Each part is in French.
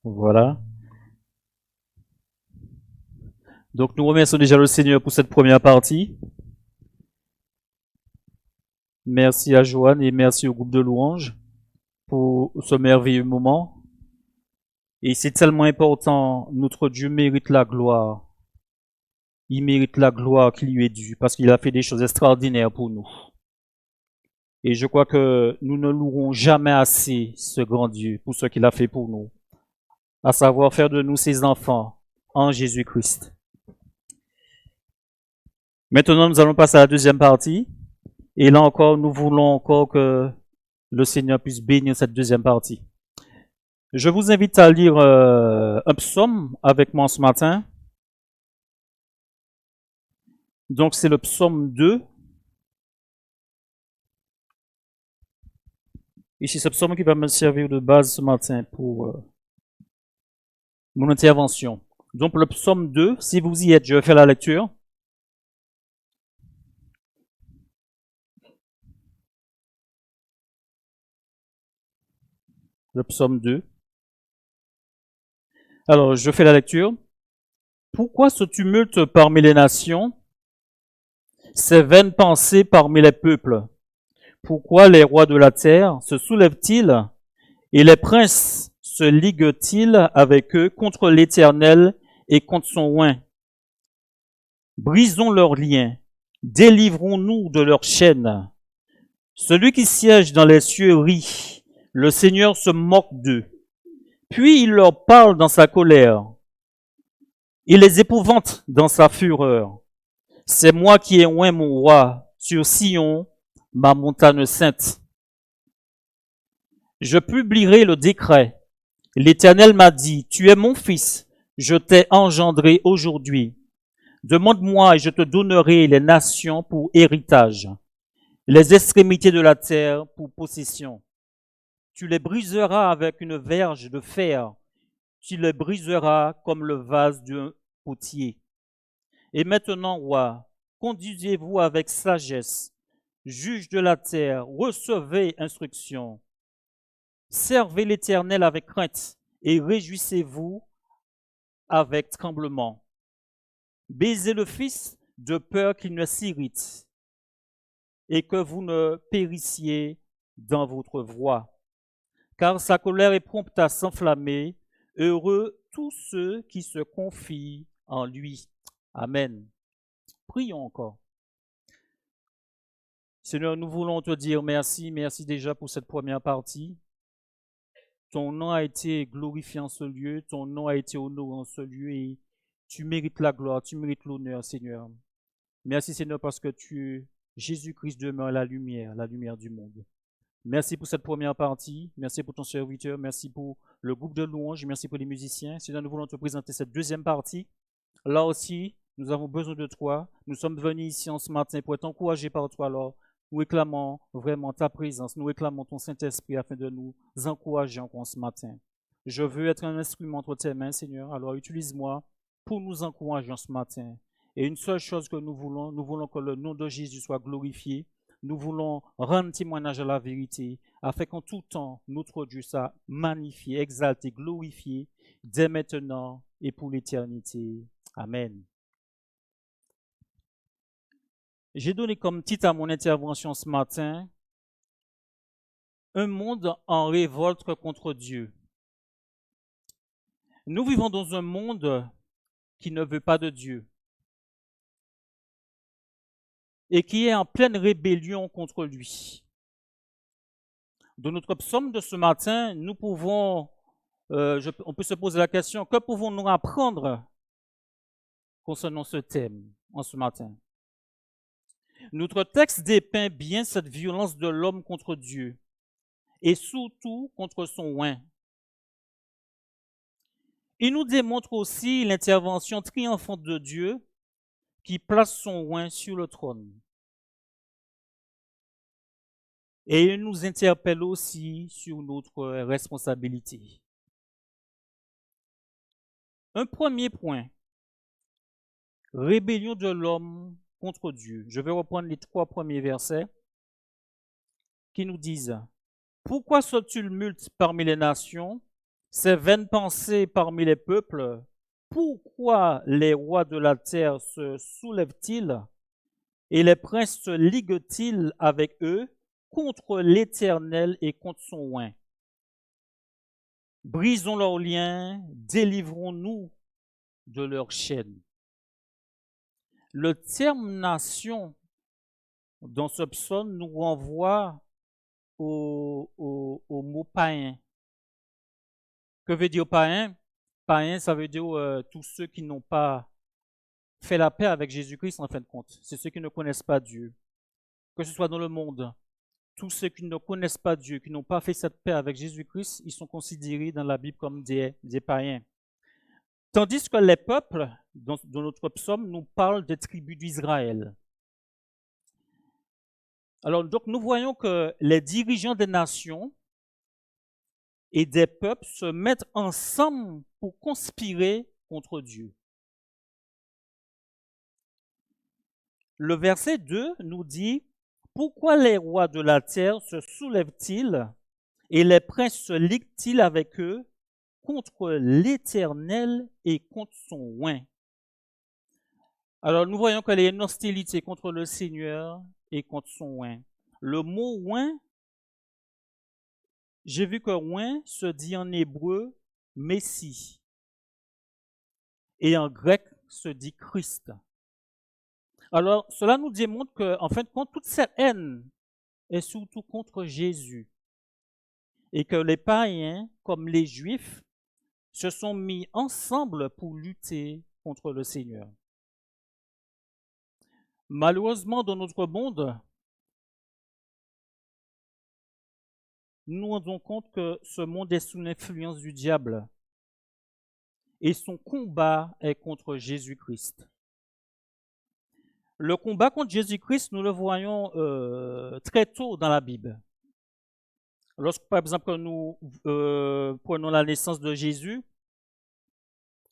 Voilà. Donc nous remercions déjà le Seigneur pour cette première partie. Merci à Joanne et merci au groupe de louanges pour ce merveilleux moment. Et c'est tellement important, notre Dieu mérite la gloire. Il mérite la gloire qui lui est due parce qu'il a fait des choses extraordinaires pour nous. Et je crois que nous ne louerons jamais assez ce grand Dieu pour ce qu'il a fait pour nous, à savoir faire de nous ses enfants en Jésus-Christ. Maintenant, nous allons passer à la deuxième partie. Et là encore, nous voulons encore que le Seigneur puisse bénir cette deuxième partie. Je vous invite à lire un psaume avec moi ce matin. Donc c'est le psaume 2. Et c'est ce psaume qui va me servir de base ce matin pour mon intervention. Donc le psaume 2, si vous y êtes, je vais faire la lecture. Le psaume 2. Alors, je fais la lecture. Pourquoi ce tumulte parmi les nations, ces vaines pensées parmi les peuples? Pourquoi les rois de la terre se soulèvent-ils et les princes se liguent-ils avec eux contre l'Éternel et contre son oint? Brisons leurs liens, délivrons-nous de leurs chaînes. Celui qui siège dans les cieux rit, le Seigneur se moque d'eux. Puis il leur parle dans sa colère. Il les épouvante dans sa fureur. C'est moi qui ai oint mon roi sur Sion, ma montagne sainte. Je publierai le décret. L'Éternel m'a dit, tu es mon fils, je t'ai engendré aujourd'hui. Demande-moi et je te donnerai les nations pour héritage, les extrémités de la terre pour possession. Tu les briseras avec une verge de fer, tu les briseras comme le vase d'un potier. Et maintenant, roi, conduisez-vous avec sagesse, juge de la terre, recevez instruction. Servez l'Éternel avec crainte et réjouissez-vous avec tremblement. Baisez le Fils de peur qu'il ne s'irrite et que vous ne périssiez dans votre voie. Car sa colère est prompte à s'enflammer. Heureux tous ceux qui se confient en lui. Amen. Prions encore. Seigneur, nous voulons te dire merci. Merci déjà pour cette première partie. Ton nom a été glorifié en ce lieu. Ton nom a été honoré en ce lieu. Et tu mérites la gloire, tu mérites l'honneur, Seigneur. Merci, Seigneur, parce que Jésus-Christ demeure la lumière du monde. Merci pour cette première partie. Merci pour ton serviteur. Merci pour le groupe de louanges. Merci pour les musiciens. Seigneur, nous voulons te présenter cette deuxième partie. Là aussi, nous avons besoin de toi. Nous sommes venus ici en ce matin pour être encouragés par toi. Alors, nous réclamons vraiment ta présence. Nous réclamons ton Saint-Esprit afin de nous encourager encore ce matin. Je veux être un instrument entre tes mains, Seigneur. Alors, utilise-moi pour nous encourager ce matin. Et une seule chose que nous voulons que le nom de Jésus soit glorifié. Nous voulons rendre témoignage à la vérité, afin qu'en tout temps, notre Dieu soit magnifié, exalté, glorifié, dès maintenant et pour l'éternité. Amen. J'ai donné comme titre à mon intervention ce matin, un monde en révolte contre Dieu. Nous vivons dans un monde qui ne veut pas de Dieu et qui est en pleine rébellion contre lui. Dans notre psaume de ce matin, nous pouvons, on peut se poser la question, que pouvons-nous apprendre concernant ce thème en ce matin? Notre texte dépeint bien cette violence de l'homme contre Dieu et surtout contre son oint. Il nous démontre aussi l'intervention triomphante de Dieu qui place son oint sur le trône. Et il nous interpelle aussi sur notre responsabilité. Un premier point, rébellion de l'homme contre Dieu. Je vais reprendre les 3 premiers versets qui nous disent « Pourquoi ce tumulte parmi les nations, ces vaines pensées parmi les peuples, pourquoi les rois de la terre se soulèvent-ils et les princes se liguent-ils avec eux contre l'Éternel et contre son oint? Brisons leurs liens, délivrons-nous de leurs chaînes. Le terme nation dans ce psaume nous renvoie au mot païen. Que veut dire païen? Païen, ça veut dire tous ceux qui n'ont pas fait la paix avec Jésus-Christ en fin de compte. C'est ceux qui ne connaissent pas Dieu. Que ce soit dans le monde, tous ceux qui ne connaissent pas Dieu, qui n'ont pas fait cette paix avec Jésus-Christ, ils sont considérés dans la Bible comme des païens. Tandis que les peuples, dans notre psaume, nous parlent des tribus d'Israël. Alors, donc, nous voyons que les dirigeants des nations et des peuples se mettent ensemble pour conspirer contre Dieu. Le verset 2 nous dit « Pourquoi les rois de la terre se soulèvent-ils et les princes se liguent-ils avec eux contre l'Éternel et contre son oint ?» Alors nous voyons qu'il y a une hostilité contre le Seigneur et contre son oint. Le mot oint, j'ai vu que oint se dit en hébreu Messie et en grec se dit Christ. Alors, cela nous démontre qu'en fin de compte, toute cette haine est surtout contre Jésus. Et que les païens, comme les Juifs, se sont mis ensemble pour lutter contre le Seigneur. Malheureusement, dans notre monde, nous nous rendons compte que ce monde est sous l'influence du diable. Et son combat est contre Jésus-Christ. Le combat contre Jésus-Christ, nous le voyons très tôt dans la Bible. Lorsque, par exemple, nous prenons la naissance de Jésus,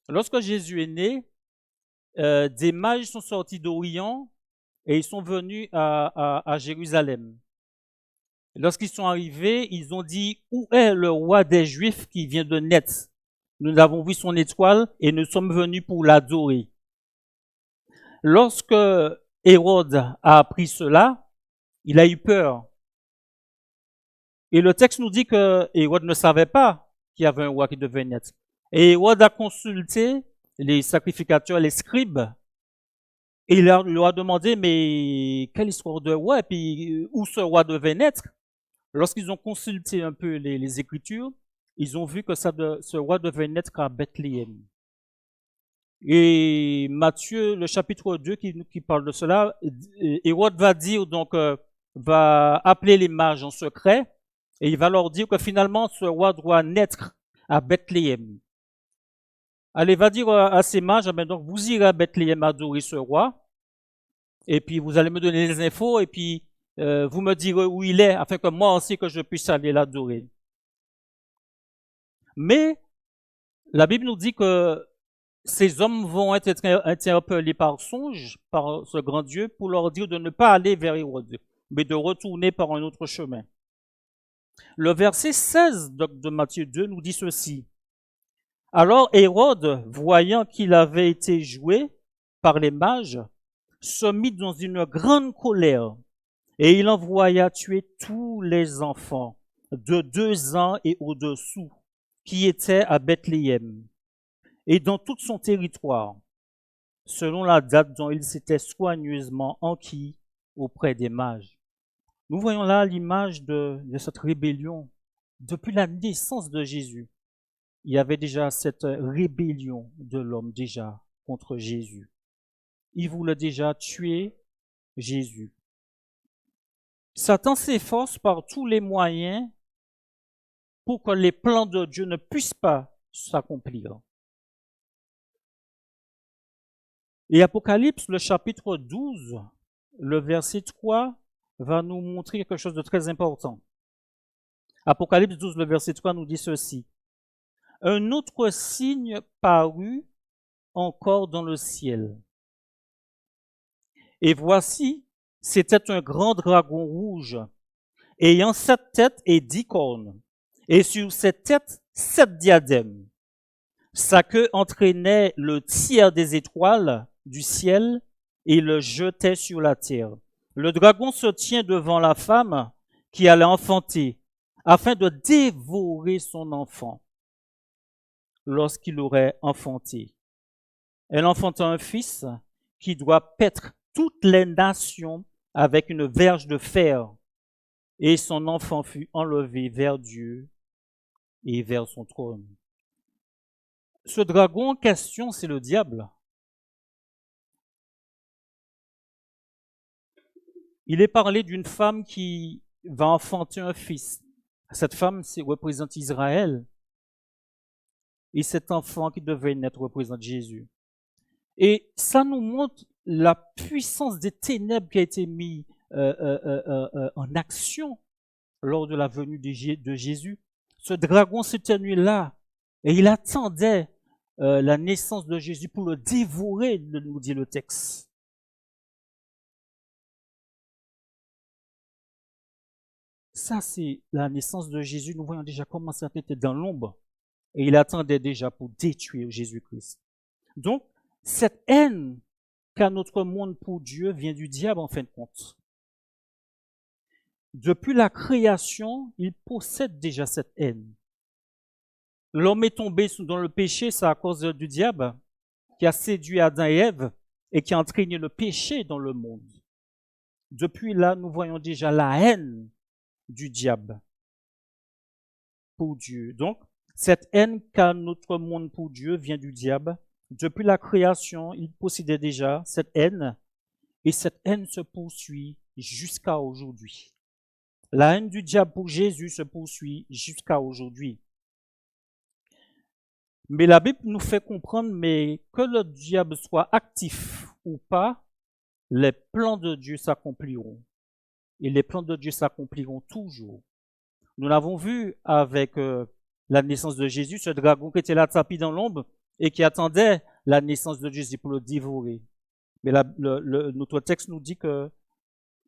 lorsque Jésus est né, des mages sont sortis d'Orient et ils sont venus à Jérusalem. Lorsqu'ils sont arrivés, ils ont dit « Où est le roi des Juifs qui vient de naître? Nous avons vu son étoile et nous sommes venus pour l'adorer. » Lorsque Hérode a appris cela, il a eu peur. Et le texte nous dit que Hérode ne savait pas qu'il y avait un roi qui devait naître. Et Hérode a consulté les sacrificateurs, les scribes, et il leur a demandé, mais quelle histoire de roi, et puis où ce roi devait naître? Lorsqu'ils ont consulté un peu les Écritures, ils ont vu que ce roi devait naître à Bethléem. Et Matthieu, le chapitre 2 qui parle de cela, Hérode va dire, donc, va appeler les mages en secret, et il va leur dire que finalement, ce roi doit naître à Bethléem. Allez, va dire à ces mages, donc vous irez à Bethléem adorer ce roi, et puis vous allez me donner les infos, et puis vous me direz où il est, afin que moi aussi que je puisse aller l'adorer. Mais la Bible nous dit que ces hommes vont être interpellés par songe, par ce grand Dieu, pour leur dire de ne pas aller vers Hérode, mais de retourner par un autre chemin. Le verset 16 de Matthieu 2 nous dit ceci. Alors Hérode, voyant qu'il avait été joué par les mages, se mit dans une grande colère, et il envoya tuer tous les enfants de 2 ans et au-dessous qui étaient à Bethléem et dans tout son territoire, selon la date dont il s'était soigneusement enquis auprès des mages. Nous voyons là l'image de cette rébellion. Depuis la naissance de Jésus, il y avait déjà cette rébellion de l'homme déjà contre Jésus. Il voulait déjà tuer Jésus. Satan s'efforce par tous les moyens pour que les plans de Dieu ne puissent pas s'accomplir. Et Apocalypse, le chapitre 12, le verset 3, va nous montrer quelque chose de très important. Apocalypse 12, le verset 3 nous dit ceci. Un autre signe parut encore dans le ciel. Et voici, c'était un grand dragon rouge, ayant 7 têtes et 10 cornes. Et sur cette tête, 7 diadèmes. Sa queue entraînait le tiers des étoiles du ciel et le jetait sur la terre. Le dragon se tient devant la femme qui allait enfanter afin de dévorer son enfant lorsqu'il aurait enfanté. Elle enfanta un fils qui doit paître toutes les nations avec une verge de fer. Et son enfant fut enlevé vers Dieu et vers son trône. Ce dragon en question, c'est le diable. Il est parlé d'une femme qui va enfanter un fils. Cette femme représente Israël. Et cet enfant qui devait naître représente Jésus. Et ça nous montre la puissance des ténèbres qui a été mise en action lors de la venue de Jésus. Ce dragon s'était tenu là et il attendait la naissance de Jésus pour le dévorer, nous dit le texte. Ça, c'est la naissance de Jésus. Nous voyons déjà comment ça était dans l'ombre. Et il attendait déjà pour détruire Jésus-Christ. Donc, cette haine qu'a notre monde pour Dieu vient du diable en fin de compte. Depuis la création, il possède déjà cette haine. L'homme est tombé dans le péché, c'est à cause du diable qui a séduit Adam et Ève et qui a entraîné le péché dans le monde. Depuis là, nous voyons déjà la haine du diable pour Dieu. Donc, cette haine qu'a notre monde pour Dieu vient du diable. Depuis la création, il possédait déjà cette haine et cette haine se poursuit jusqu'à aujourd'hui. La haine du diable pour Jésus se poursuit jusqu'à aujourd'hui. Mais la Bible nous fait comprendre, mais que le diable soit actif ou pas, les plans de Dieu s'accompliront. Et les plans de Dieu s'accompliront toujours. Nous l'avons vu avec la naissance de Jésus, ce dragon qui était là tapis dans l'ombre et qui attendait la naissance de Jésus pour le dévorer. Mais notre texte nous dit que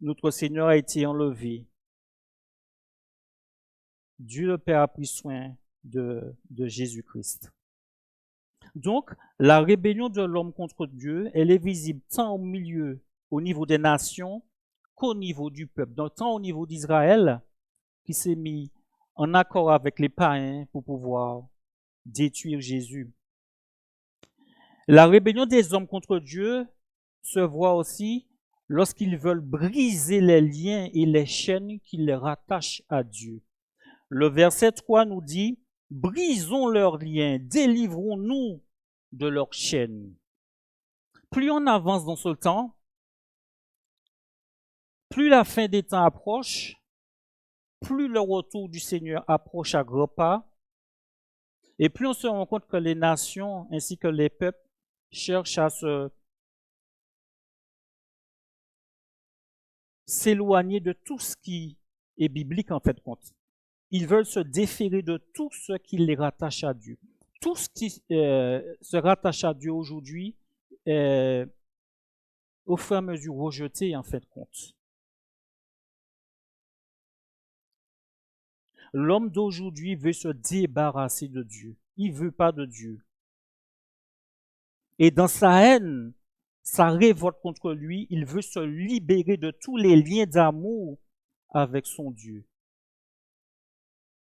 notre Seigneur a été enlevé. Dieu le Père a pris soin de Jésus-Christ. Donc, la rébellion de l'homme contre Dieu, elle est visible tant au niveau des nations, qu'au niveau du peuple. Donc, tant au niveau d'Israël, qui s'est mis en accord avec les païens pour pouvoir détruire Jésus. La rébellion des hommes contre Dieu se voit aussi lorsqu'ils veulent briser les liens et les chaînes qui les rattachent à Dieu. Le verset 3 nous dit, « Brisons leurs liens, délivrons-nous de leurs chaînes. » Plus on avance dans ce temps, plus la fin des temps approche, plus le retour du Seigneur approche à grands pas, et plus on se rend compte que les nations ainsi que les peuples cherchent à s'éloigner de tout ce qui est biblique en fait compte. Ils veulent se déférer de tout ce qui les rattache à Dieu. Tout ce qui se rattache à Dieu aujourd'hui est au fur et à mesure rejeté en fait compte. L'homme d'aujourd'hui veut se débarrasser de Dieu. Il ne veut pas de Dieu. Et dans sa haine, sa révolte contre lui, il veut se libérer de tous les liens d'amour avec son Dieu.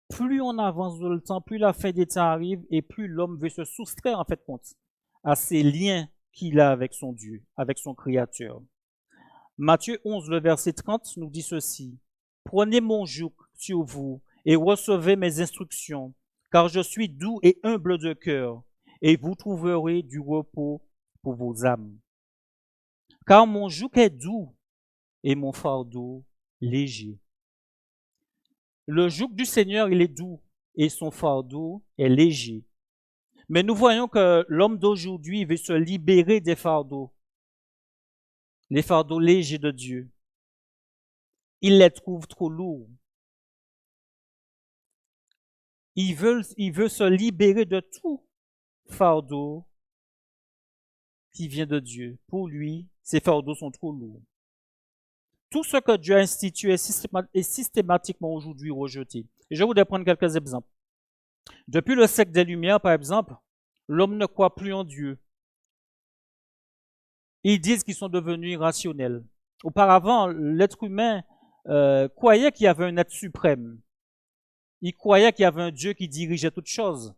Plus on avance dans le temps, plus la fin des temps arrive et plus l'homme veut se soustraire en fait compte à ces liens qu'il a avec son Dieu, avec son Créateur. Matthieu 11, le verset 30 nous dit ceci. « Prenez mon joug sur vous et recevez mes instructions, car je suis doux et humble de cœur, et vous trouverez du repos pour vos âmes. Car mon joug est doux et mon fardeau léger. » Le joug du Seigneur, il est doux et son fardeau est léger. Mais nous voyons que l'homme d'aujourd'hui veut se libérer des fardeaux, les fardeaux légers de Dieu. Il les trouve trop lourds. Il veut se libérer de tout fardeau qui vient de Dieu. Pour lui, ces fardeaux sont trop lourds. Tout ce que Dieu a institué est systématiquement aujourd'hui rejeté. Et je voudrais prendre quelques exemples. Depuis le siècle des Lumières, par exemple, l'homme ne croit plus en Dieu. Ils disent qu'ils sont devenus irrationnels. Auparavant, l'être humain croyait qu'il y avait un être suprême. Il croyait qu'il y avait un Dieu qui dirigeait toutes choses.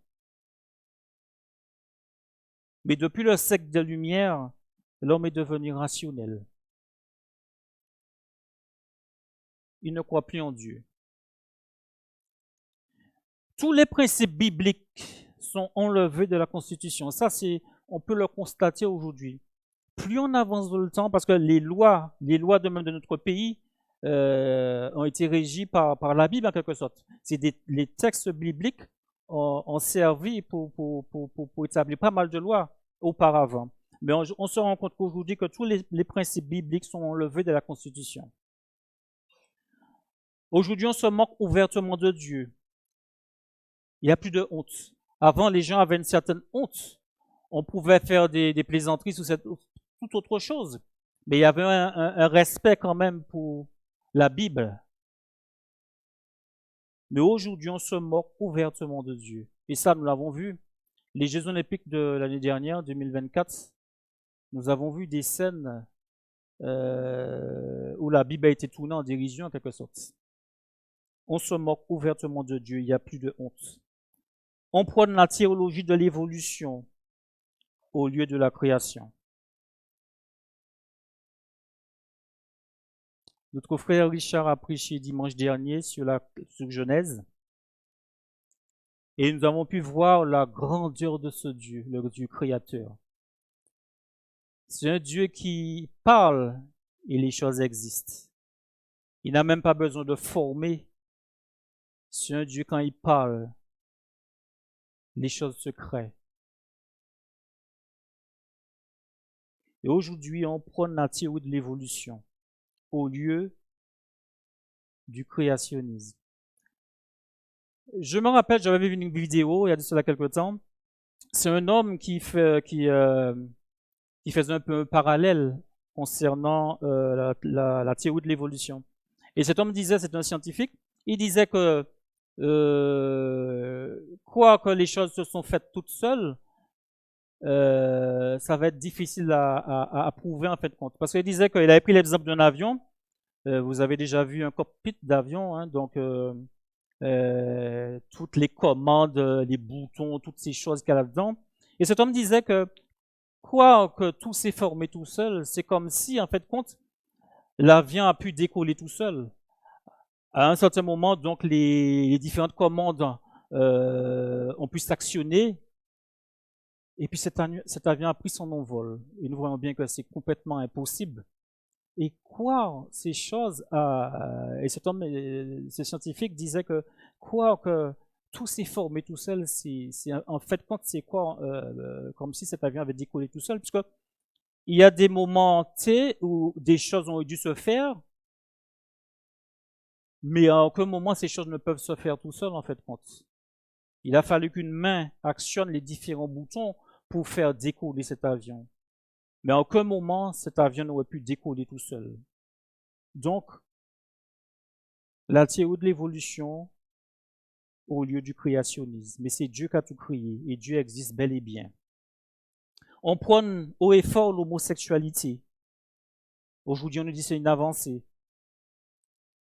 Mais depuis le siècle des Lumières, l'homme est devenu rationnel. Il ne croit plus en Dieu. Tous les principes bibliques sont enlevés de la Constitution. Ça, on peut le constater aujourd'hui. Plus on avance dans le temps, parce que les lois de même de notre pays ont été régies par la Bible en quelque sorte. Les textes bibliques ont servi pour établir pas mal de lois auparavant. Mais on se rend compte qu'aujourd'hui que tous les principes bibliques sont enlevés de la Constitution. Aujourd'hui, on se moque ouvertement de Dieu. Il n'y a plus de honte. Avant, les gens avaient une certaine honte. On pouvait faire des plaisanteries sur toute autre chose. Mais il y avait un respect quand même pour la Bible. Mais aujourd'hui, on se moque ouvertement de Dieu. Et ça, nous l'avons vu. Les Jeux olympiques de l'année dernière, 2024, nous avons vu des scènes où la Bible a été tournée en dérision en quelque sorte. On se moque ouvertement de Dieu, il n'y a plus de honte. On prône la théologie de l'évolution au lieu de la création. Notre frère Richard a prêché dimanche dernier sur Genèse. Et nous avons pu voir la grandeur de ce Dieu, le Dieu créateur. C'est un Dieu qui parle et les choses existent. Il n'a même pas besoin de former. C'est un Dieu, quand il parle, les choses se créent. Et aujourd'hui, on prône la théorie de l'évolution au lieu du créationnisme. Je me rappelle, j'avais vu une vidéo il y a de cela quelque temps. C'est un homme qui faisait un peu un parallèle concernant la théorie de l'évolution. Et cet homme disait, c'est un scientifique, il disait que quoi que les choses se sont faites toutes seules, ça va être difficile à prouver en fait compte. Parce qu'il disait qu'il avait pris l'exemple d'un avion. Vous avez déjà vu un cockpit d'avion, hein, donc toutes les commandes, les boutons, toutes ces choses qu'il y a là-dedans. Et cet homme disait que quoi que tout s'est formé tout seul, c'est comme si en fait compte l'avion a pu décoller tout seul. À un certain moment, donc les différentes commandes ont pu s'actionner. Et puis cet avion a pris son envol. Et nous voyons bien que c'est complètement impossible. Et quoi ces choses, et cet homme, ce scientifique disait que quoi que tout s'est formé tout seul, en fait compte c'est quoi, comme si cet avion avait décollé tout seul, puisque il y a des moments T où des choses ont dû se faire, mais à aucun moment ces choses ne peuvent se faire tout seul en fait compte. Il a fallu qu'une main actionne les différents boutons pour faire décoller cet avion. Mais à aucun moment, cet avion n'aurait pu décoller tout seul. Donc, la théorie de l'évolution au lieu du créationnisme. Mais c'est Dieu qui a tout créé et Dieu existe bel et bien. On prône haut et fort l'homosexualité. Aujourd'hui, on nous dit que c'est une avancée.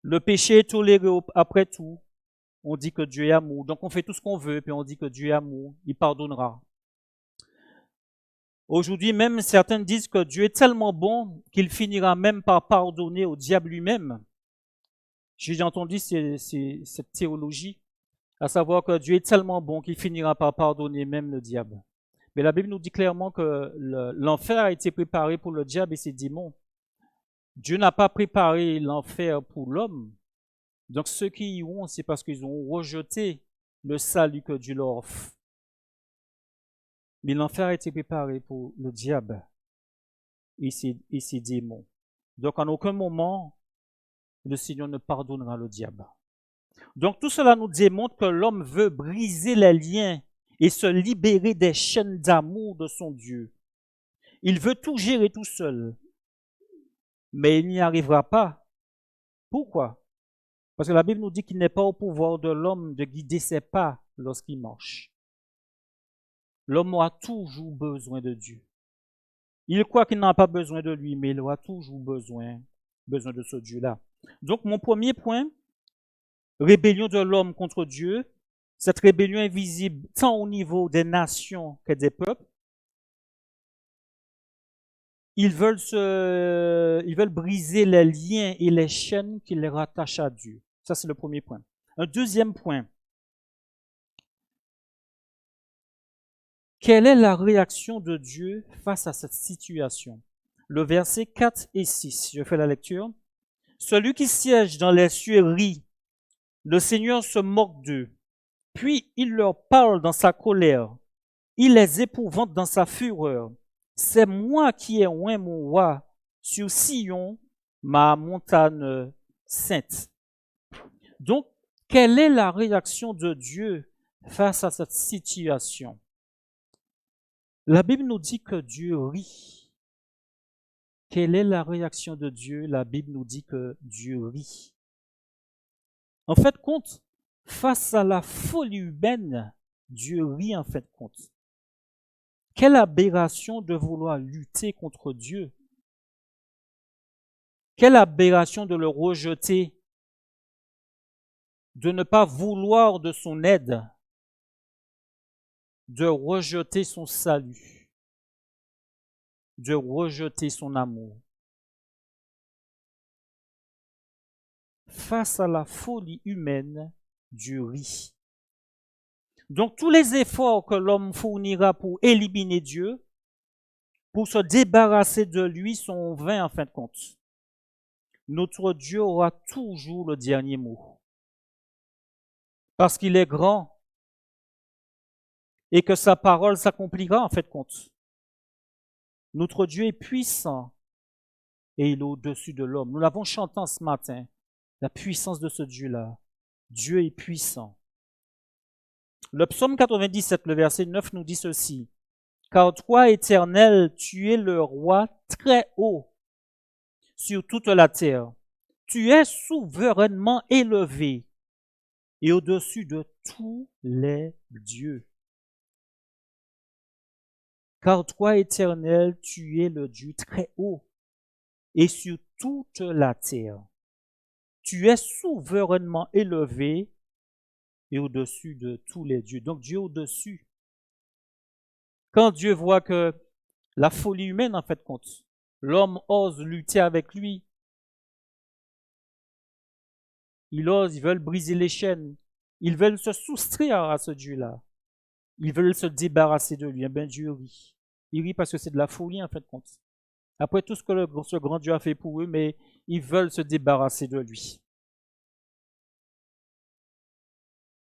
Le péché est toléré après tout. On dit que Dieu est amour. Donc on fait tout ce qu'on veut, puis on dit que Dieu est amour. Il pardonnera. Aujourd'hui, même certains disent que Dieu est tellement bon qu'il finira même par pardonner au diable lui-même. J'ai entendu cette théologie, à savoir que Dieu est tellement bon qu'il finira par pardonner même le diable. Mais la Bible nous dit clairement que l'enfer a été préparé pour le diable et ses démons. Dieu n'a pas préparé l'enfer pour l'homme. Donc ceux qui y vont, c'est parce qu'ils ont rejeté le salut que Dieu leur offre. Mais l'enfer a été préparé pour le diable et ses démons. Donc en aucun moment, le Seigneur ne pardonnera le diable. Donc tout cela nous démontre que l'homme veut briser les liens et se libérer des chaînes d'amour de son Dieu. Il veut tout gérer tout seul, mais il n'y arrivera pas. Pourquoi? Parce que la Bible nous dit qu'il n'est pas au pouvoir de l'homme de guider ses pas, lorsqu'il marche. L'homme aura toujours besoin de Dieu. Il croit qu'il n'a pas besoin de lui, mais il aura toujours besoin de ce Dieu-là. Donc, mon premier point, rébellion de l'homme contre Dieu. Cette rébellion est visible tant au niveau des nations que des peuples. Ils veulent briser les liens et les chaînes qui les rattachent à Dieu. Ça, c'est le premier point. Un deuxième point. Quelle est la réaction de Dieu face à cette situation? Le verset 4 et 6, je fais la lecture. Celui qui siège dans les cieux rit. Le Seigneur se moque d'eux. Puis il leur parle dans sa colère. Il les épouvante dans sa fureur. C'est moi qui ai oint mon roi sur Sion, ma montagne sainte. Donc, quelle est la réaction de Dieu face à cette situation? La Bible nous dit que Dieu rit. Quelle est la réaction de Dieu? La Bible nous dit que Dieu rit. En fait, compte, face à la folie humaine, Dieu rit en fait compte. Quelle aberration de vouloir lutter contre Dieu. Quelle aberration de le rejeter, de ne pas vouloir de son aide, de rejeter son salut, de rejeter son amour. Face à la folie humaine, Dieu rit. Donc tous les efforts que l'homme fournira pour éliminer Dieu, pour se débarrasser de lui, sont vains en fin de compte. Notre Dieu aura toujours le dernier mot. Parce qu'il est grand et que sa parole s'accomplira en fin de compte. Notre Dieu est puissant et il est au-dessus de l'homme. Nous l'avons chanté ce matin, la puissance de ce Dieu-là. Dieu est puissant. Le psaume 97, le verset 9 nous dit ceci. Car toi, Éternel, tu es le roi très haut sur toute la terre. Tu es souverainement élevé et au-dessus de tous les dieux. Car toi, Éternel, tu es le Dieu très haut et sur toute la terre. Tu es souverainement élevé et au-dessus de tous les dieux. Donc Dieu au-dessus. Quand Dieu voit que la folie humaine, en fait, compte, l'homme ose lutter avec lui. Ils veulent briser les chaînes. Ils veulent se soustraire à ce Dieu-là. Ils veulent se débarrasser de lui. Eh bien, Dieu rit. Il rit parce que c'est de la folie, en fait, compte. Après tout ce que ce grand Dieu a fait pour eux, mais ils veulent se débarrasser de lui.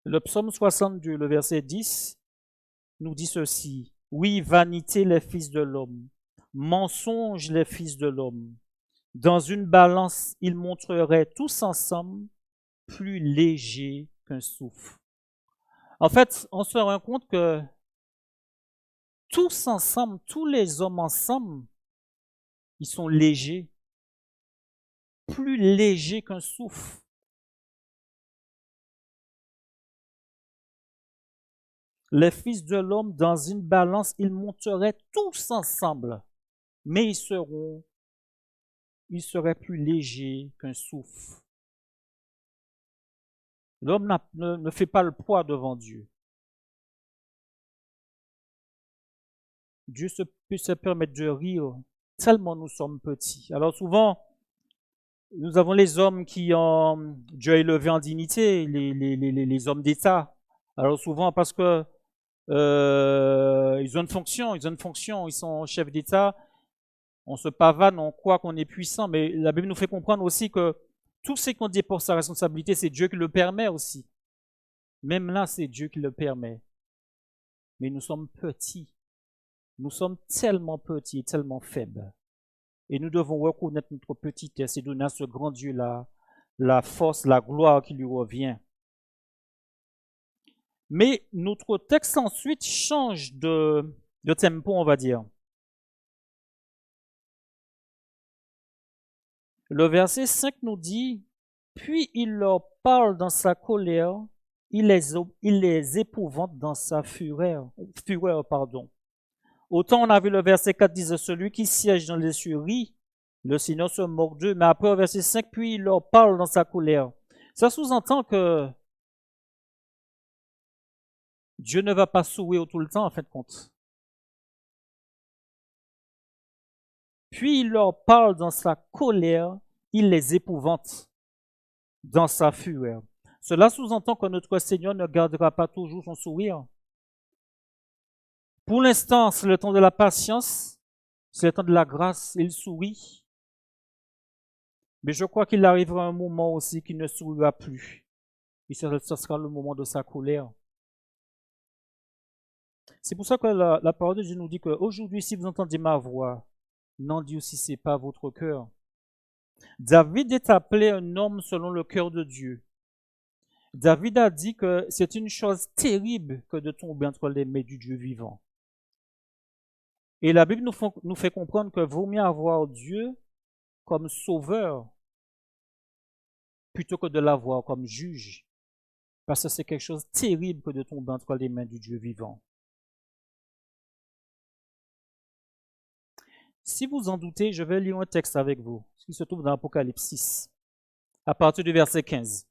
Le psaume 62, le verset 10, nous dit ceci. Oui, vanité les fils de l'homme, mensonge les fils de l'homme. Dans une balance, ils montreraient tous ensemble plus légers qu'un souffle. En fait, on se rend compte que tous ensemble, tous les hommes ensemble, ils sont légers, plus légers qu'un souffle. Les fils de l'homme, dans une balance, ils monteraient tous ensemble, mais ils seraient plus légers qu'un souffle. L'homme ne fait pas le poids devant Dieu. Dieu peut se permettre de rire tellement nous sommes petits. Alors souvent, nous avons les hommes qui ont Dieu élevé en dignité, les hommes d'État. Alors souvent parce que ils ont une fonction, ils sont chefs d'État, on se pavane, on croit qu'on est puissant, mais la Bible nous fait comprendre aussi que tout ce qu'on dit pour sa responsabilité, c'est Dieu qui le permet aussi. Même là, c'est Dieu qui le permet. Mais nous sommes petits. Nous sommes tellement petits et tellement faibles. Et nous devons reconnaître notre petitesse et donner à ce grand Dieu-là la force, la gloire qui lui revient. Mais notre texte ensuite change de tempo, on va dire. Le verset 5 nous dit, « Puis il leur parle dans sa colère, il les épouvante dans sa fureur, pardon. Autant on a vu le verset 4 disait celui qui siège dans les cieux rit, le Seigneur se moque d'eux, mais après au verset 5, puis il leur parle dans sa colère. Ça sous-entend que Dieu ne va pas sourire tout le temps, en fin de compte. Puis il leur parle dans sa colère, il les épouvante dans sa fureur. Cela sous-entend que notre Seigneur ne gardera pas toujours son sourire. Pour l'instant, c'est le temps de la patience, c'est le temps de la grâce, il sourit. Mais je crois qu'il arrivera un moment aussi qu'il ne sourira plus. Et ce sera le moment de sa colère. C'est pour ça que la parole de Dieu nous dit qu'aujourd'hui, si vous entendez ma voix, n'endurcissez pas votre cœur. David est appelé un homme selon le cœur de Dieu. David a dit que c'est une chose terrible que de tomber entre les mains du Dieu vivant. Et la Bible nous fait comprendre que vaut mieux avoir Dieu comme sauveur plutôt que de l'avoir comme juge. Parce que c'est quelque chose de terrible que de tomber entre les mains du Dieu vivant. Si vous en doutez, je vais lire un texte avec vous, qui se trouve dans Apocalypse 6, à partir du verset 15.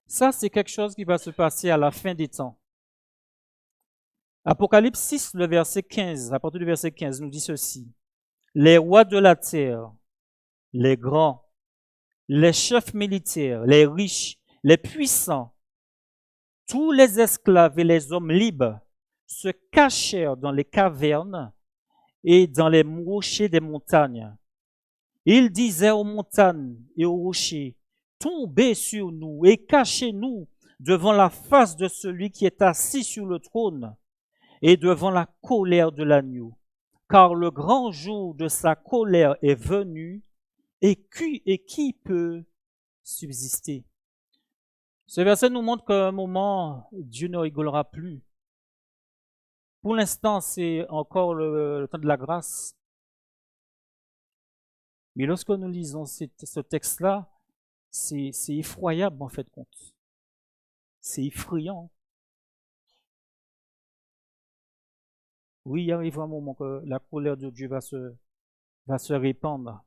Ça, c'est quelque chose qui va se passer à la fin des temps. Apocalypse 6, le verset 15, à partir du verset 15, nous dit ceci. Les rois de la terre, les grands, les chefs militaires, les riches, les puissants, tous les esclaves et les hommes libres se cachèrent dans les cavernes et dans les rochers des montagnes. Ils disaient aux montagnes et aux rochers, tombez sur nous et cachez-nous devant la face de celui qui est assis sur le trône et devant la colère de l'agneau. Car le grand jour de sa colère est venu, et qui peut subsister? Ce verset nous montre qu'à un moment, Dieu ne rigolera plus. Pour l'instant, c'est encore le temps de la grâce. Mais lorsque nous lisons ce texte-là, c'est effroyable en fait compte. C'est effrayant. Oui, il arrive un moment que la colère de Dieu va se répandre.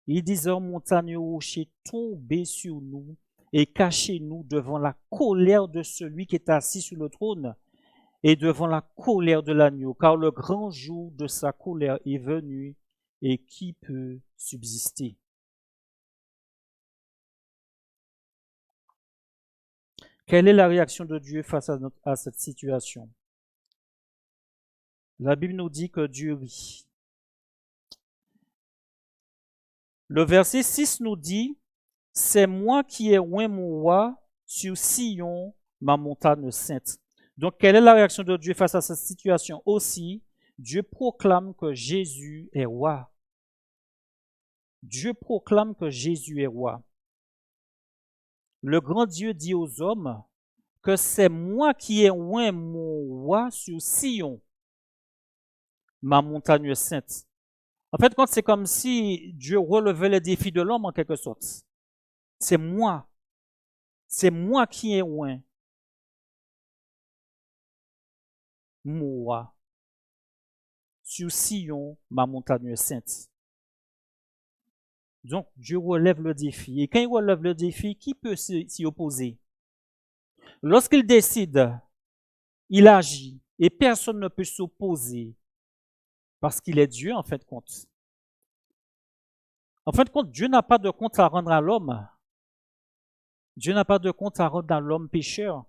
Il disait aux montagnes et aux rochers, tombez sur nous et cachez-nous devant la colère de celui qui est assis sur le trône et devant la colère de l'agneau, car le grand jour de sa colère est venu, et qui peut subsister? Quelle est la réaction de Dieu face à cette situation? La Bible nous dit que Dieu rit. Le verset 6 nous dit, « C'est moi qui ai oint mon roi sur Sion, ma montagne sainte. » Donc, quelle est la réaction de Dieu face à cette situation? Aussi, Dieu proclame que Jésus est roi. Dieu proclame que Jésus est roi. Le grand Dieu dit aux hommes que c'est moi qui ai oint mon roi sur Sion, ma montagne sainte. En fait, quand c'est comme si Dieu relevait les défis de l'homme en quelque sorte. C'est moi qui ai oint mon roi sur Sion, ma montagne sainte. Donc, Dieu relève le défi. Et quand il relève le défi, qui peut s'y opposer? Lorsqu'il décide, il agit et personne ne peut s'opposer parce qu'il est Dieu en fin de compte. En fin de compte, Dieu n'a pas de compte à rendre à l'homme. Dieu n'a pas de compte à rendre à l'homme pécheur.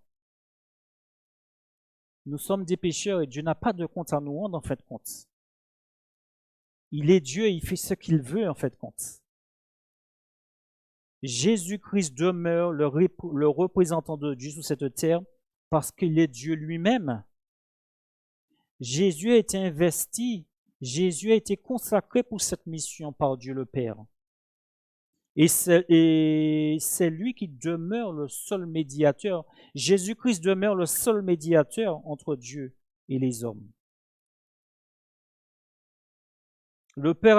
Nous sommes des pécheurs et Dieu n'a pas de compte à nous rendre en fin de compte. Il est Dieu et il fait ce qu'il veut en fin de compte. Jésus-Christ demeure le représentant de Dieu sur cette terre parce qu'il est Dieu lui-même. Jésus a été investi, Jésus a été consacré pour cette mission par Dieu le Père. Et c'est lui qui demeure le seul médiateur. Jésus-Christ demeure le seul médiateur entre Dieu et les hommes. Le Père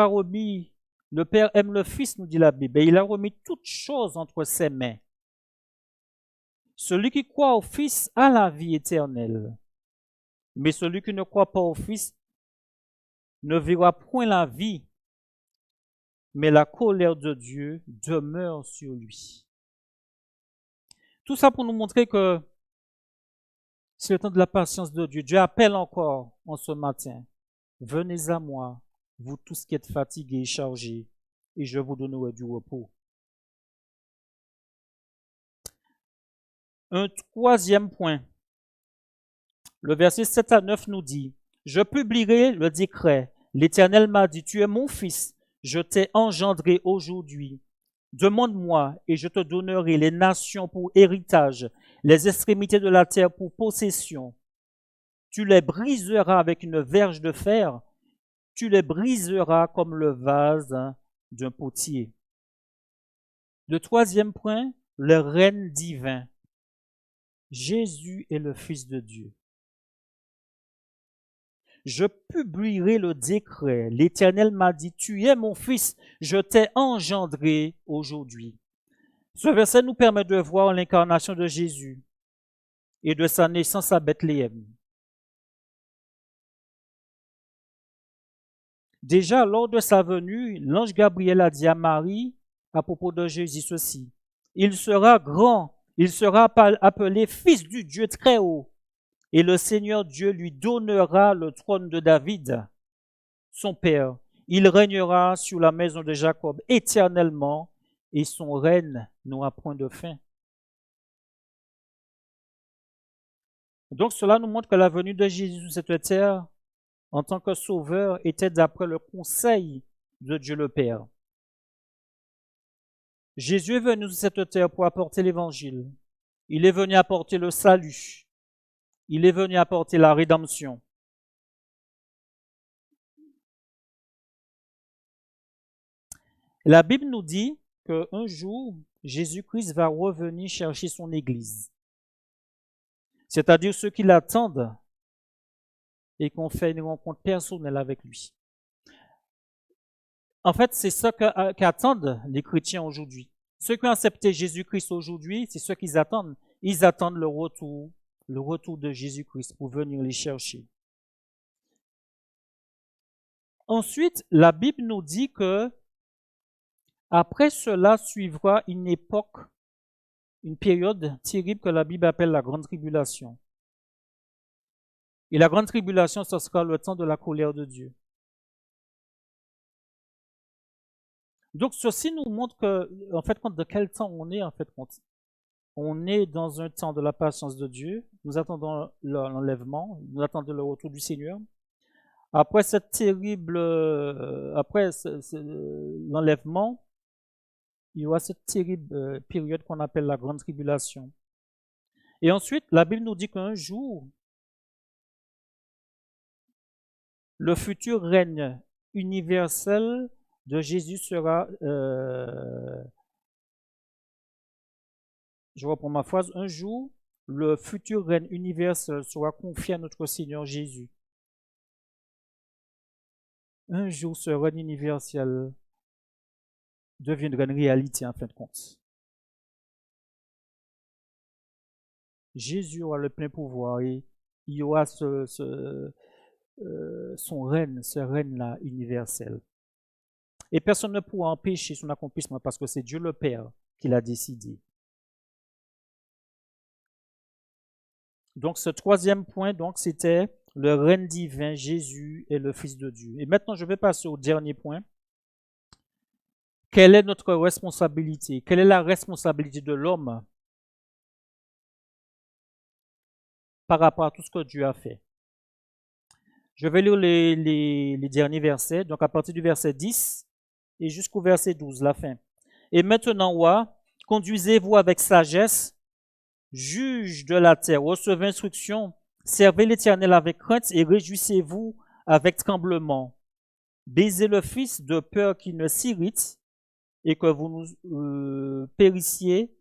aime le Fils, nous dit la Bible, et il a remis toutes choses entre ses mains. Celui qui croit au Fils a la vie éternelle. Mais celui qui ne croit pas au Fils ne verra point la vie, mais la colère de Dieu demeure sur lui. Tout ça pour nous montrer que c'est le temps de la patience de Dieu. Dieu appelle encore en ce matin. Venez à moi, vous tous qui êtes fatigués et chargés, et je vous donnerai du repos. Un troisième point. Le verset 7 à 9 nous dit, « Je publierai le décret. L'Éternel m'a dit, tu es mon fils, je t'ai engendré aujourd'hui. Demande-moi et je te donnerai les nations pour héritage, les extrémités de la terre pour possession. Tu les briseras avec une verge de fer, tu les briseras comme le vase d'un potier. » Le troisième point, le règne divin. Jésus est le Fils de Dieu. Je publierai le décret. L'Éternel m'a dit, tu es mon fils, je t'ai engendré aujourd'hui. Ce verset nous permet de voir l'incarnation de Jésus et de sa naissance à Bethléem. Déjà, lors de sa venue, l'ange Gabriel a dit à Marie, à propos de Jésus, ceci. Il sera grand, il sera appelé fils du Dieu très haut. Et le Seigneur Dieu lui donnera le trône de David, son père. Il régnera sur la maison de Jacob éternellement et son règne n'aura point de fin. Donc cela nous montre que la venue de Jésus sur cette terre en tant que sauveur était d'après le conseil de Dieu le Père. Jésus est venu sur cette terre pour apporter l'évangile. Il est venu apporter le salut. Il est venu apporter la rédemption. La Bible nous dit qu'un jour, Jésus-Christ va revenir chercher son Église. C'est-à-dire ceux qui l'attendent et qu'on fait une rencontre personnelle avec lui. En fait, c'est ça qu'attendent les chrétiens aujourd'hui. Ceux qui ont accepté Jésus-Christ aujourd'hui, c'est ce qu'ils attendent. Ils attendent le retour de Jésus-Christ pour venir les chercher. Ensuite, la Bible nous dit que après cela suivra une époque, une période terrible que la Bible appelle la Grande Tribulation. Et la Grande Tribulation, ce sera le temps de la colère de Dieu. Donc, ceci nous montre que, en fait, de quel temps on est, en fait, on est dans un temps de la patience de Dieu. Nous attendons l'enlèvement, nous attendons le retour du Seigneur. Après cette terrible, l'enlèvement, il y aura cette terrible période qu'on appelle la Grande Tribulation. Et ensuite, la Bible nous dit qu'un jour, le futur règne universel de Jésus sera, je reprends ma phrase, un jour, le futur règne universel sera confié à notre Seigneur Jésus. Un jour, ce règne universel deviendra une réalité en fin de compte. Jésus aura le plein pouvoir et il y aura son règne, ce règne-là universel. Et personne ne pourra empêcher son accomplissement parce que c'est Dieu le Père qui l'a décidé. Donc ce troisième point, c'était le règne divin, Jésus est le Fils de Dieu. Et maintenant, je vais passer au dernier point. Quelle est notre responsabilité? Quelle est la responsabilité de l'homme par rapport à tout ce que Dieu a fait? Je vais lire les derniers versets, donc à partir du verset 10 et jusqu'au verset 12, la fin. Et maintenant, roi, conduisez-vous avec sagesse, juge de la terre, recevez instruction, servez l'Éternel avec crainte et réjouissez-vous avec tremblement. Baisez le Fils de peur qu'il ne s'irrite et que vous périssiez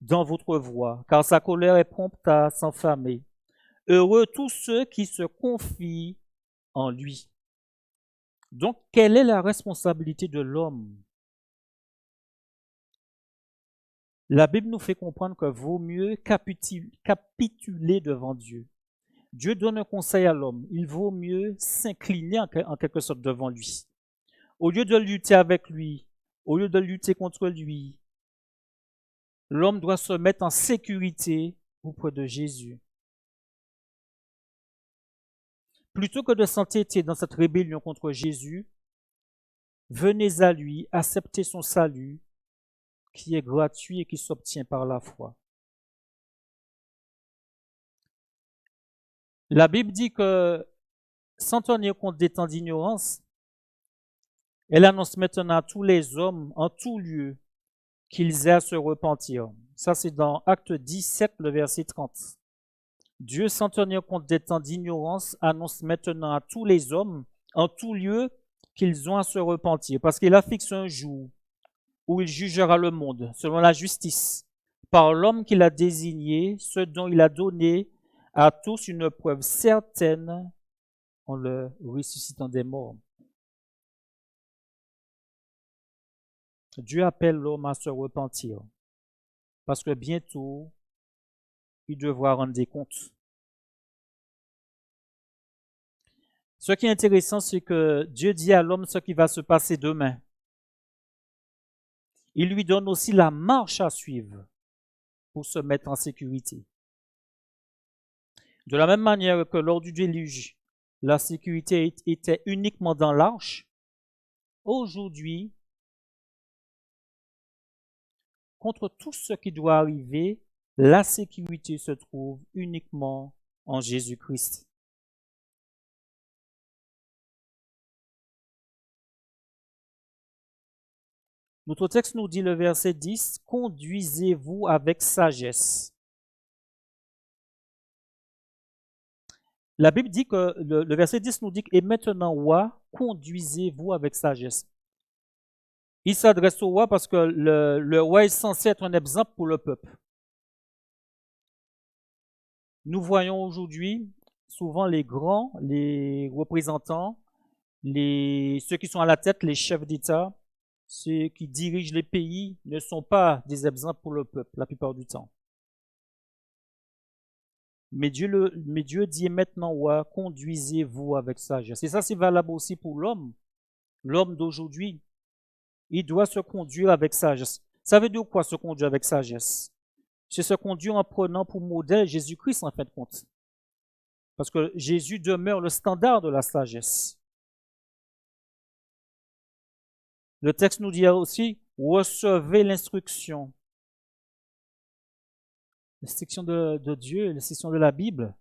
dans votre voie, car sa colère est prompte à s'enflammer. Heureux tous ceux qui se confient en lui. Donc, quelle est la responsabilité de l'homme? La Bible nous fait comprendre que vaut mieux capituler devant Dieu. Dieu donne un conseil à l'homme. Il vaut mieux s'incliner en quelque sorte devant lui. Au lieu de lutter avec lui, au lieu de lutter contre lui, l'homme doit se mettre en sécurité auprès de Jésus. Plutôt que de s'entêter dans cette rébellion contre Jésus, venez à lui, acceptez son salut, qui est gratuit et qui s'obtient par la foi. La Bible dit que, sans tenir compte des temps d'ignorance, elle annonce maintenant à tous les hommes, en tout lieu, qu'ils aient à se repentir. Ça, c'est dans Acte 17, le verset 30. Dieu, sans tenir compte des temps d'ignorance, annonce maintenant à tous les hommes, en tout lieu, qu'ils ont à se repentir, parce qu'il a fixé un jour où il jugera le monde, selon la justice, par l'homme qu'il a désigné, ce dont il a donné à tous une preuve certaine en le ressuscitant des morts. Dieu appelle l'homme à se repentir, parce que bientôt, il devra rendre des comptes. Ce qui est intéressant, c'est que Dieu dit à l'homme ce qui va se passer demain. Il lui donne aussi la marche à suivre pour se mettre en sécurité. De la même manière que lors du déluge, la sécurité était uniquement dans l'arche, aujourd'hui, contre tout ce qui doit arriver, la sécurité se trouve uniquement en Jésus-Christ. Notre texte nous dit, le verset 10, « Conduisez-vous avec sagesse ». La Bible dit que, le verset 10 nous dit, « Et maintenant, roi, conduisez-vous avec sagesse ». Il s'adresse au roi parce que le roi est censé être un exemple pour le peuple. Nous voyons aujourd'hui souvent les grands, les représentants, ceux qui sont à la tête, les chefs d'État, ceux qui dirigent les pays ne sont pas des exemples pour le peuple la plupart du temps. Mais Dieu dit maintenant, ouais, conduisez-vous avec sagesse. Et ça, c'est valable aussi pour l'homme. L'homme d'aujourd'hui, il doit se conduire avec sagesse. Ça veut dire quoi, se conduire avec sagesse? C'est se conduire en prenant pour modèle Jésus-Christ, en fin de compte. Parce que Jésus demeure le standard de la sagesse. Le texte nous dit aussi, recevez l'instruction. L'instruction de Dieu, l'instruction de la Bible.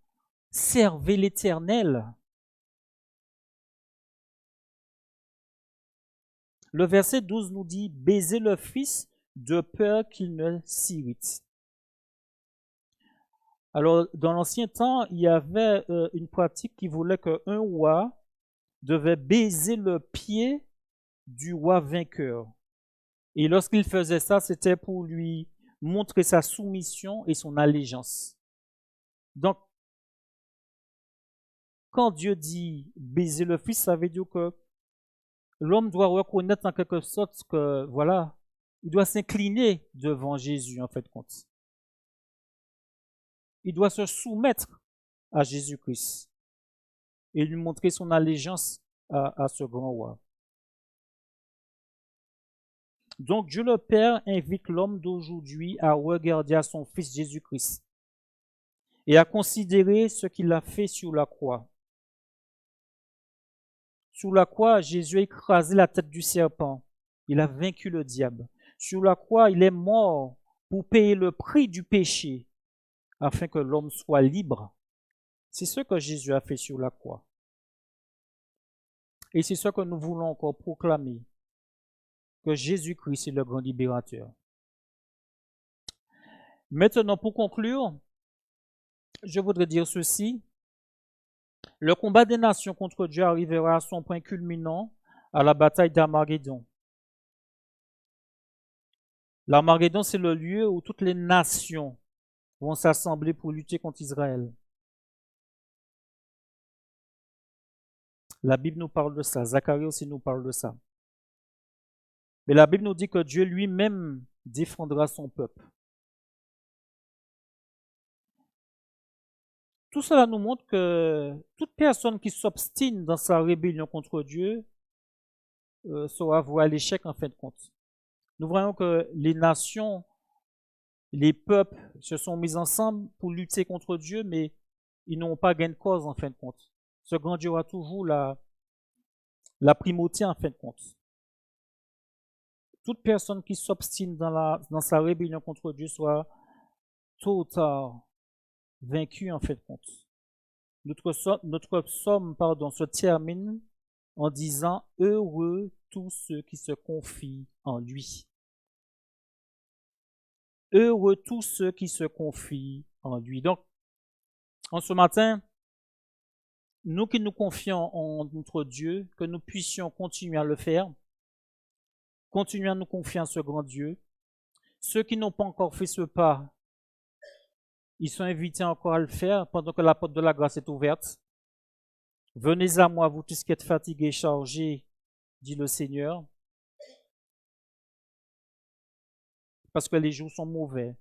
Servez l'Éternel. Le verset 12 nous dit, baisez le Fils de peur qu'il ne s'irrite. Alors, dans l'ancien temps, il y avait une pratique qui voulait qu'un roi devait baiser le pied du roi vainqueur. Et lorsqu'il faisait ça, c'était pour lui montrer sa soumission et son allégeance. Donc, quand Dieu dit baiser le Fils, ça veut dire que l'homme doit reconnaître en quelque sorte que, voilà, il doit s'incliner devant Jésus, en fait, compte. Il doit se soumettre à Jésus-Christ et lui montrer son allégeance à ce grand roi. Donc Dieu le Père invite l'homme d'aujourd'hui à regarder à son Fils Jésus-Christ et à considérer ce qu'il a fait sur la croix. Sur la croix, Jésus a écrasé la tête du serpent. Il a vaincu le diable. Sur la croix, il est mort pour payer le prix du péché afin que l'homme soit libre. C'est ce que Jésus a fait sur la croix. Et c'est ce que nous voulons encore proclamer, que Jésus-Christ est le grand libérateur. Maintenant, pour conclure, je voudrais dire ceci. Le combat des nations contre Dieu arrivera à son point culminant à la bataille d'Armageddon. L'Armageddon, c'est le lieu où toutes les nations vont s'assembler pour lutter contre Israël. La Bible nous parle de ça. Zacharie aussi nous parle de ça. Mais la Bible nous dit que Dieu lui-même défendra son peuple. Tout cela nous montre que toute personne qui s'obstine dans sa rébellion contre Dieu sera vouée à l'échec en fin de compte. Nous voyons que les nations, les peuples se sont mis ensemble pour lutter contre Dieu, mais ils n'ont pas gain de cause en fin de compte. Ce grand Dieu aura toujours la primauté en fin de compte. Toute personne qui s'obstine dans sa rébellion contre Dieu sera tôt ou tard vaincue en fin de compte. Notre psaume se termine en disant « Heureux tous ceux qui se confient en lui ». Heureux tous ceux qui se confient en lui. Donc, en ce matin, nous qui nous confions en notre Dieu, que nous puissions continuer à le faire, continuer à nous confier en ce grand Dieu. Ceux qui n'ont pas encore fait ce pas, ils sont invités encore à le faire pendant que la porte de la grâce est ouverte. Venez à moi, vous tous qui êtes fatigués et chargés, dit le Seigneur, parce que les jours sont mauvais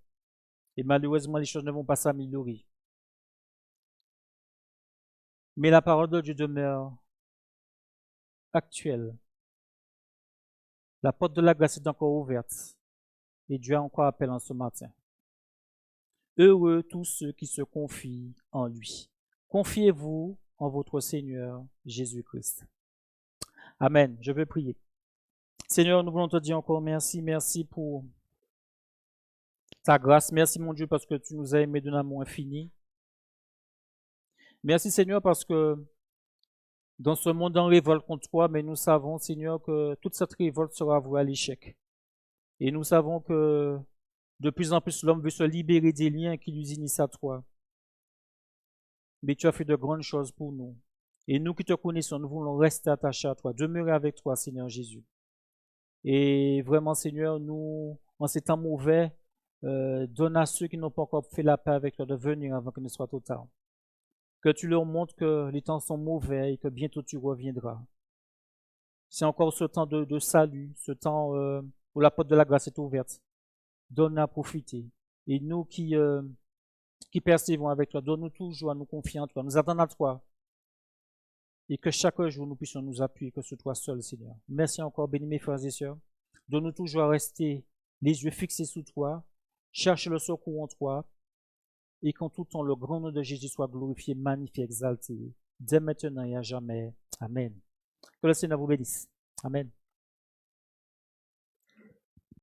et malheureusement les choses ne vont pas s'améliorer. Mais la parole de Dieu demeure actuelle. La porte de la grâce est encore ouverte et Dieu a encore appel en ce matin. Heureux tous ceux qui se confient en lui. Confiez-vous en votre Seigneur Jésus-Christ. Amen. Je vais prier. Seigneur, nous voulons te dire encore merci. Merci pour ta grâce. Merci, mon Dieu, parce que tu nous as aimés d'un amour infini. Merci, Seigneur, parce que dans ce monde en révolte contre toi, mais nous savons, Seigneur, que toute cette révolte sera vouée à l'échec. Et nous savons que de plus en plus l'homme veut se libérer des liens qui lui unissent à toi. Mais tu as fait de grandes choses pour nous. Et nous qui te connaissons, nous voulons rester attachés à toi, demeurer avec toi, Seigneur Jésus. Et vraiment, Seigneur, nous, en ces temps mauvais, donne à ceux qui n'ont pas encore fait la paix avec toi de venir avant qu'il ne soit trop tard. Que tu leur montres que les temps sont mauvais et que bientôt tu reviendras. C'est encore ce temps de salut, ce temps où la porte de la grâce est ouverte. Donne-nous à profiter. Et nous qui persévérons avec toi, donne-nous toujours à nous confier en toi, nous attendre à toi. Et que chaque jour nous puissions nous appuyer que ce toi seul, Seigneur. Merci encore, bénis mes frères et sœurs. Donne-nous toujours à rester les yeux fixés sur toi, cherche le secours en toi, et qu'en tout temps le grand nom de Jésus soit glorifié, magnifié, exalté, dès maintenant et à jamais. Amen. Que le Seigneur vous bénisse. Amen.